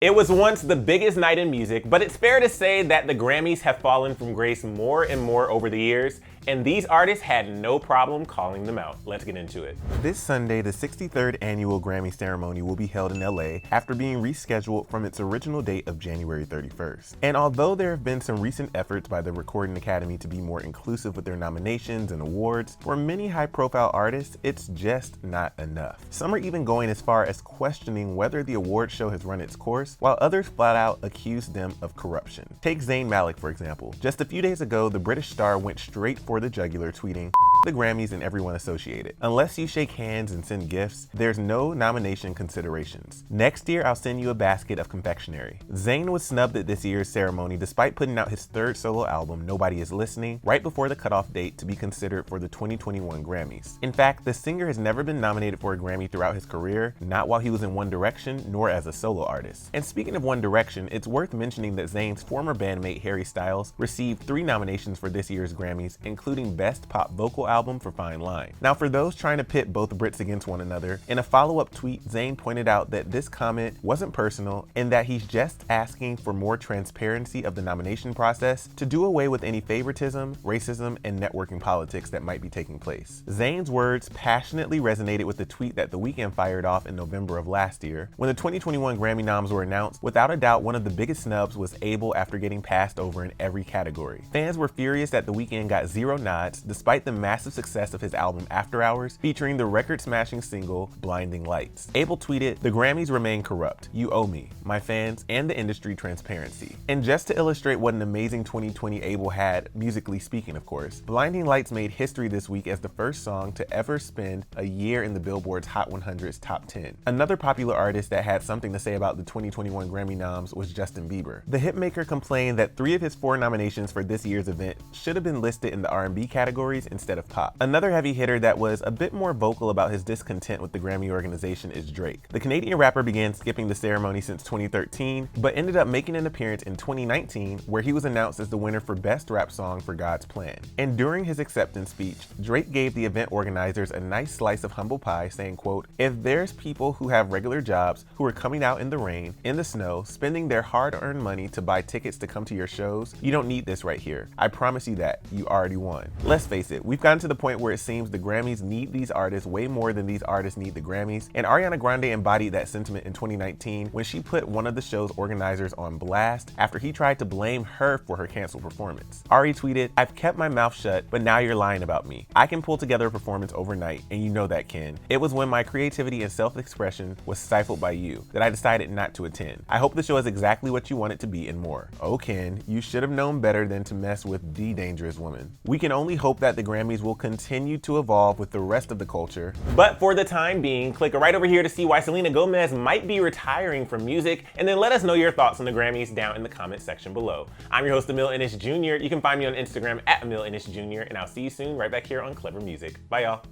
It was once the biggest night in music, but it's fair to say that the Grammys have fallen from grace more and more over the years, and these artists had no problem calling them out. Let's get into it. This Sunday, the 63rd annual Grammy ceremony will be held in LA after being rescheduled from its original date of January 31st. And although there have been some recent efforts by the Recording Academy to be more inclusive with their nominations and awards, for many high-profile artists, it's just not enough. Some are even going as far as questioning whether the award show has run its course, while others flat out accuse them of corruption. Take Zayn Malik, for example. Just a few days ago, the British star went straight for the jugular, tweeting, "The Grammys and everyone associated. Unless you shake hands and send gifts, there's no nomination considerations. Next year, I'll send you a basket of confectionery." Zayn was snubbed at this year's ceremony despite putting out his third solo album, Nobody Is Listening, right before the cutoff date to be considered for the 2021 Grammys. In fact, the singer has never been nominated for a Grammy throughout his career, not while he was in One Direction, nor as a solo artist. And speaking of One Direction, it's worth mentioning that Zayn's former bandmate Harry Styles received 3 nominations for this year's Grammys, including Best Pop Vocal Album for Fine Line. Now, for those trying to pit both Brits against one another, in a follow-up tweet, Zayn pointed out that this comment wasn't personal and that he's just asking for more transparency of the nomination process to do away with any favoritism, racism, and networking politics that might be taking place. Zayn's words passionately resonated with the tweet that The Weeknd fired off in November of last year. When the 2021 Grammy noms were announced, without a doubt, one of the biggest snubs was Abel after getting passed over in every category. Fans were furious that The Weeknd got 0 nods despite the massive success of his album After Hours, featuring the record-smashing single Blinding Lights. Abel tweeted, "The Grammys remain corrupt. You owe me, my fans, and the industry transparency." And just to illustrate what an amazing 2020 Abel had, musically speaking of course, Blinding Lights made history this week as the first song to ever spend a year in the Billboard's Hot 100's top 10. Another popular artist that had something to say about the 2021 Grammy noms was Justin Bieber. The hitmaker complained that 3 of his 4 nominations for this year's event should have been listed in the R&B categories instead of pop. Another heavy hitter that was a bit more vocal about his discontent with the Grammy organization is Drake. The Canadian rapper began skipping the ceremony since 2013, but ended up making an appearance in 2019 where he was announced as the winner for Best Rap Song for God's Plan. And during his acceptance speech, Drake gave the event organizers a nice slice of humble pie, saying, quote, "If there's people who have regular jobs who are coming out in the rain, in the snow, spending their hard-earned money to buy tickets to come to your shows, you don't need this right here. I promise you that. You already won." Let's face it, we've gotten to the point where it seems the Grammys need these artists way more than these artists need the Grammys, and Ariana Grande embodied that sentiment in 2019 when she put one of the show's organizers on blast after he tried to blame her for her canceled performance. Ari tweeted, "I've kept my mouth shut, but now you're lying about me. I can pull together a performance overnight, and you know that, Ken. It was when my creativity and self-expression was stifled by you that I decided not to attend. I hope the show is exactly what you want it to be and more. Oh, Ken, you should have known better than to mess with the dangerous woman." We can only hope that the Grammys will continue to evolve with the rest of the culture. But for the time being, click right over here to see why Selena Gomez might be retiring from music, and then let us know your thoughts on the Grammys down in the comment section below. I'm your host, Emil Ennis Jr. You can find me on Instagram at Emil Ennis Jr., and I'll see you soon right back here on Clever Music. Bye, y'all.